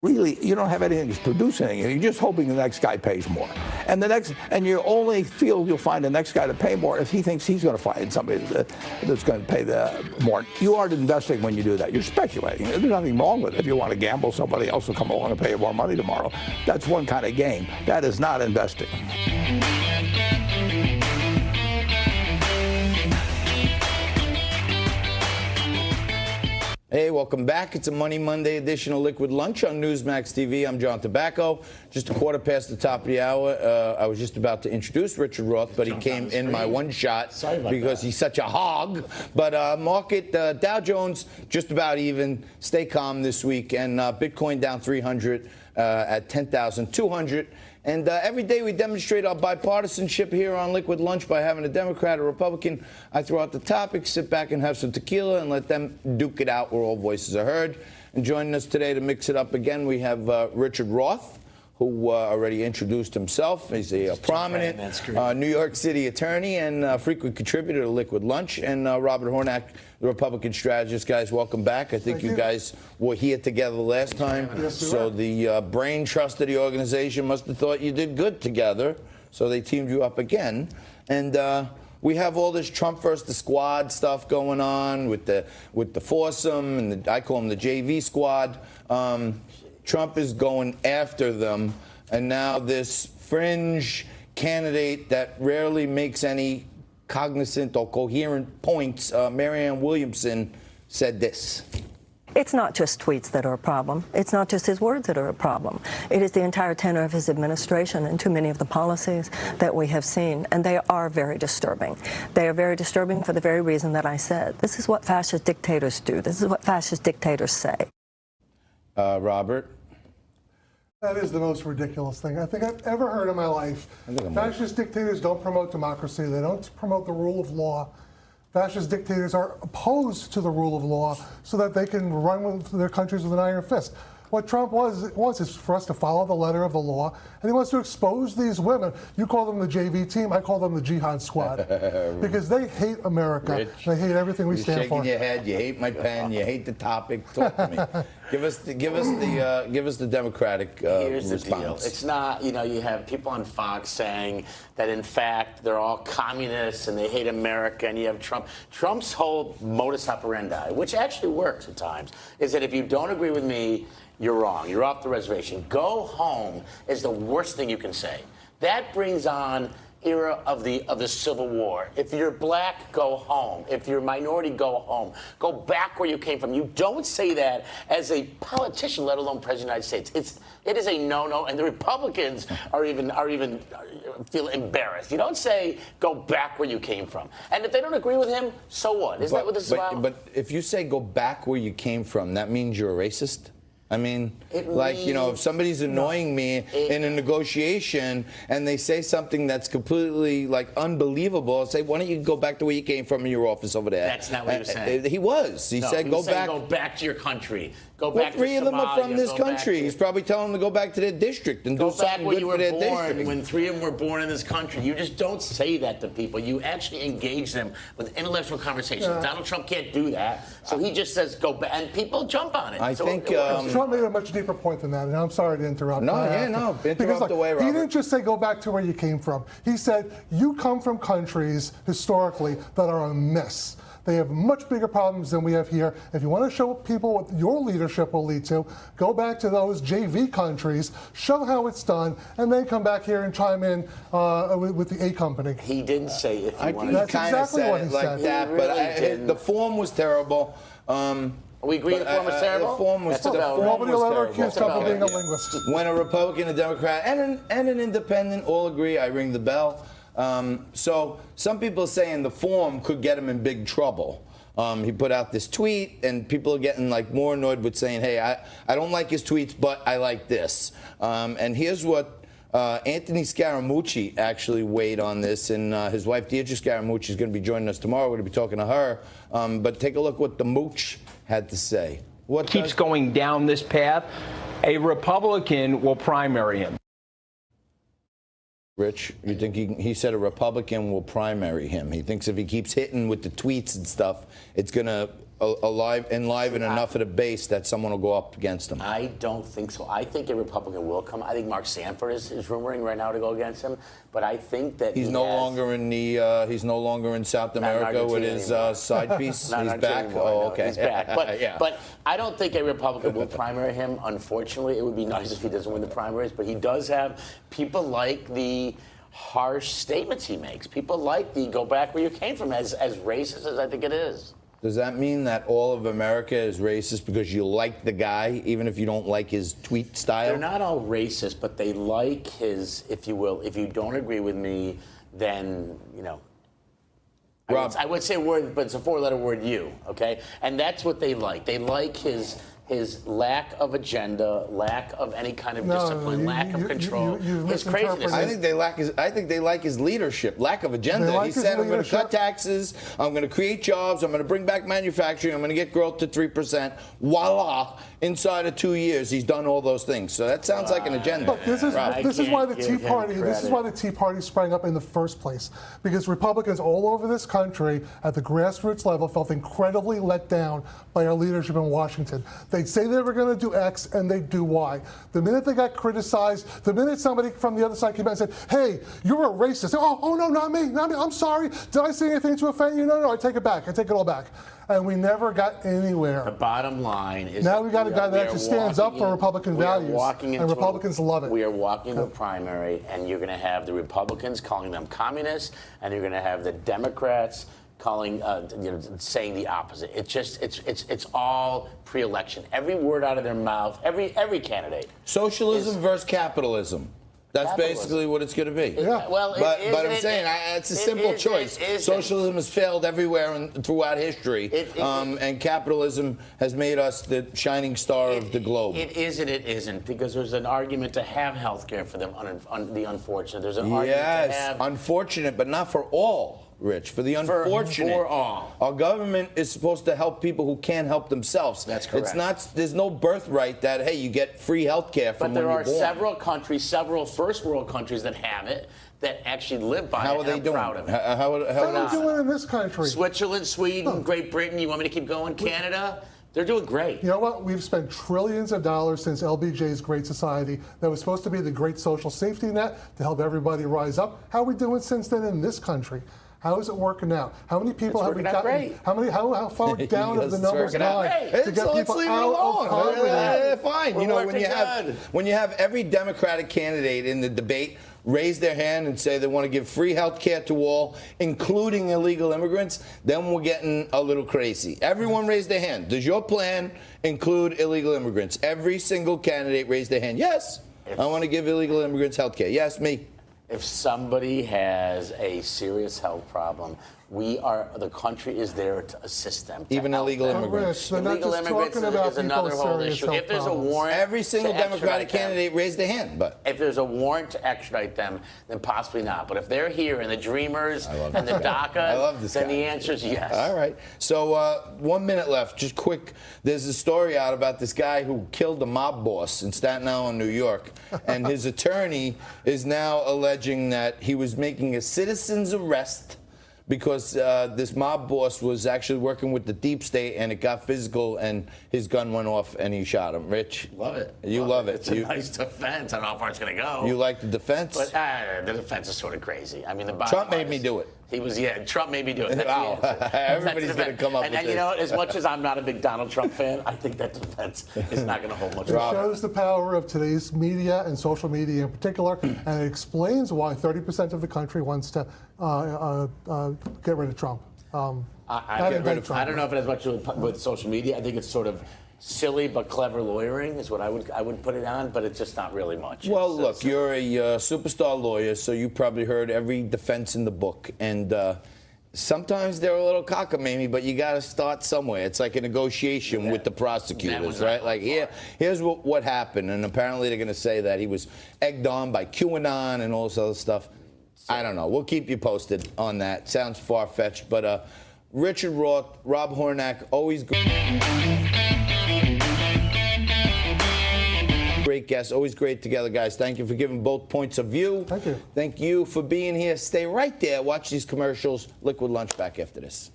Really, you don't have anything to produce anything. You're just hoping the next guy pays more. And you only feel you'll find the next guy to pay more if he thinks he's going to find somebody that's going to pay more. You aren't investing when you do that. You're speculating. There's nothing wrong with it. If you want to gamble, somebody else will come along and pay you more money tomorrow. That's one kind of game. That is not investing. Hey, welcome back. It's a Money Monday edition of Liquid Lunch on Newsmax TV. I'm John Tobacco. Just a quarter past the top of the hour. I was just about to introduce Richard Roth, but he came in my one shot because he's such a hog. But market, Dow Jones just about even. Stay calm this week. And Bitcoin down 300 at 10,200. And every day we demonstrate our bipartisanship here on Liquid Lunch by having a Democrat or Republican. I throw out the topics, sit back and have some tequila, and let them duke it out where all voices are heard. And joining us today to mix it up again, we have Richard Roth, who already introduced himself. He's a prominent New York City attorney and frequent contributor to Liquid Lunch. And Robert Hornak, the Republican strategist. Guys, welcome back. I think you guys were here together last time. Yes, so the brain trust of the organization must have thought you did good together. So they teamed you up again. And we have all this Trump versus the squad stuff going on with the foursome, and I call them the JV squad. Trump is going after them, and now this fringe candidate that rarely makes any cognizant or coherent points, Marianne Williamson, said this. It's not just tweets that are a problem. It's not just his words that are a problem. It is the entire tenor of his administration and too many of the policies that we have seen, and they are very disturbing. They are very disturbing for the very reason that I said. This is what fascist dictators do. This is what fascist dictators say. Robert? That is the most ridiculous thing I think I've ever heard in my life. Fascist dictators don't promote democracy. They don't promote the rule of law. Fascist dictators are opposed to the rule of law so that they can run with their countries with an iron fist. What Trump wants is for us to follow the letter of the law, and he wants to expose these women. You call them the JV team, I call them the Jihad Squad, because they hate America. Rich, they hate everything we stand for. You're shaking your head. You hate my pen. You hate the topic. Talk to me. Give us the Democratic Here's response. the deal. It's not, you have people on Fox saying that, in fact, they're all communists and they hate America, and you have Trump. Trump's whole modus operandi, which actually works at times, is that if you don't agree with me, you're wrong. You're off the reservation. Go home is the worst thing you can say. That brings on era of the Civil War. If you're black, go home. If you're a minority, go home. Go back where you came from. You don't say that as a politician, let alone President of the United States. It is a no-no, and the Republicans are even feel embarrassed. You don't say go back where you came from. And if they don't agree with him, so what? Isn't that what this is about? But if you say go back where you came from, that means you're a racist? I mean, if somebody's annoying me in a negotiation and they say something that's completely, unbelievable, I'll say, why don't you go back to where you came from in your office over there? That's not what he was saying. He was. He said, go back. Go back to your country. Go back to Somalia. Three of them are from this country. He's probably telling them to go back to their district and do something good for their district. When three of them were born in this country, you just don't say that to people. You actually engage them with intellectual conversations. Yeah. Donald Trump can't do that, so he just says go back, and people jump on it. I think Trump made a much deeper point than that, and I'm sorry to interrupt. Interrupt away, Robert. He didn't just say go back to where you came from. He said you come from countries historically that are a mess. They have much bigger problems than we have here. If you want to show people what your leadership will lead to, go back to those JV countries, show how it's done, and then come back here and chime in with the A company. He didn't say if you want to. That's exactly what he said. That, but the form was terrible. We agree the form was terrible? The form was terrible. Nobody will ever accuse Trump of being a linguist. When a Republican, a Democrat, and an independent all agree, I ring the bell. So some people are saying the form could get him in big trouble. He put out this tweet, and people are getting more annoyed with saying, hey, I don't like his tweets, but I like this. And here's what Anthony Scaramucci actually weighed on this, and his wife Deirdre Scaramucci is going to be joining us tomorrow. We're going to be talking to her. But take a look what the mooch had to say. What keeps going down this path? A Republican will primary him. Rich, you think he said a Republican will primary him? He thinks if he keeps hitting with the tweets and stuff, it's going to enliven enough of the base that someone will go up against him? I don't think so. I think a Republican will come. I think Mark Sanford is rumoring right now to go against him. But I think that he's no longer in South America with his side piece. Not he's in back. Argentina Oh, anymore. okay. He's back. But, but I don't think a Republican will primary him. Unfortunately, it would be nice if he doesn't win the primaries. But he does have people like the harsh statements he makes. People like the go back where you came from, as racist as I think it is. Does that mean that all of America is racist because you like the guy, even if you don't like his tweet style? They're not all racist, but they like his, if you will. If you don't agree with me, then, you know, Rob, I would say a word, but it's a four-letter word, you, okay? And that's what they like. They like his lack of agenda, lack of any kind of discipline, lack of control, his craziness. I think they like his leadership, lack of agenda. He said, "I'm going to cut taxes, I'm going to create jobs, I'm going to bring back manufacturing, I'm going to get growth to 3%." Voila! Inside of 2 years, he's done all those things. So that sounds like an agenda. Look, this is why the Tea Party. This is why the Tea Party sprang up in the first place, because Republicans all over this country, at the grassroots level, felt incredibly let down by our leadership in Washington. They'd say they were going to do X, and they'd do Y. The minute they got criticized, the minute somebody from the other side came out and said, "Hey, you're a racist," oh no, not me. I'm sorry. Did I say anything to offend you? No, I take it back. I take it all back. And we never got anywhere. The bottom line is now we got a guy that actually stands up for Republican values, and Republicans love it. We are walking into a primary, and you're going to have the Republicans calling them communists, and you're going to have the Democrats calling, saying the opposite. It's all pre-election. Every word out of their mouth, every candidate. Socialism versus capitalism. That's basically what it's going to be. But I'm saying it's a simple choice. Socialism has failed everywhere and throughout history, and capitalism has made us the shining star of the globe. It isn't, because there's an argument to have health care for them, the unfortunate. There's an argument to have... unfortunate, but not for all. Rich, for the unfortunate. For all. Our government is supposed to help people who can't help themselves. That's correct. It's not. There's no birthright that, hey, you get free health care from when you're born. But there are several countries, several first world countries that have it, that actually live by it. How are they doing? Proud of it. How are they doing in this country? Switzerland, Sweden, Great Britain. You want me to keep going? Canada? They're doing great. You know what? We've spent trillions of dollars since LBJ's Great Society that was supposed to be the great social safety net to help everybody rise up. How are we doing since then in this country? How is it working out? How many people have we gotten? How far down have the numbers gone to get people out of poverty? Fine. When you have every Democratic candidate in the debate raise their hand and say they want to give free health care to all, including illegal immigrants, then we're getting a little crazy. Everyone raise their hand. Does your plan include illegal immigrants? Every single candidate raised their hand. Yes, I want to give illegal immigrants health care. Yes, me. If somebody has a serious health problem, the country is there to assist them. Even illegal immigrants. Illegal immigrants is another whole issue. If there's a warrant, every single Democratic candidate raised their hand. But if there's a warrant to extradite them, then possibly not. But if they're here and the Dreamers and the DACA, then the answer is yes. All right. So 1 minute left. Just quick. There's a story out about this guy who killed a mob boss in Staten Island, New York, and his attorney is now alleging that he was making a citizen's arrest because this mob boss was actually working with the deep state, and it got physical, and his gun went off, and he shot him. Rich? Love it. You love it. It's a nice defense. I don't know how far it's going to go. You like the defense? But the defense is sort of crazy. I mean, Trump made me do it. Trump made me do it. That's wow. Everybody's going to come up with this. And you know, as much as I'm not a big Donald Trump fan, I think that defense is not going to hold much. It shows the power of today's media and social media in particular, and it explains why 30% of the country wants to get rid of Trump. I don't know if it has much to do with social media. I think it's sort of silly but clever lawyering is what I would put it on, but it's just not really much. Well, look, you're a superstar lawyer, so you probably heard every defense in the book, and sometimes they're a little cockamamie, but you got to start somewhere. It's like a negotiation with the prosecutors, right? Like here's what happened, and apparently they're going to say that he was egged on by QAnon and all this other stuff. I don't know. We'll keep you posted on that. Sounds far-fetched, but Richard Roth, Rob Hornak, always great guests, always great together, guys. Thank you for giving both points of view. Thank you. Thank you for being here. Stay right there. Watch these commercials. Liquid Lunch back after this.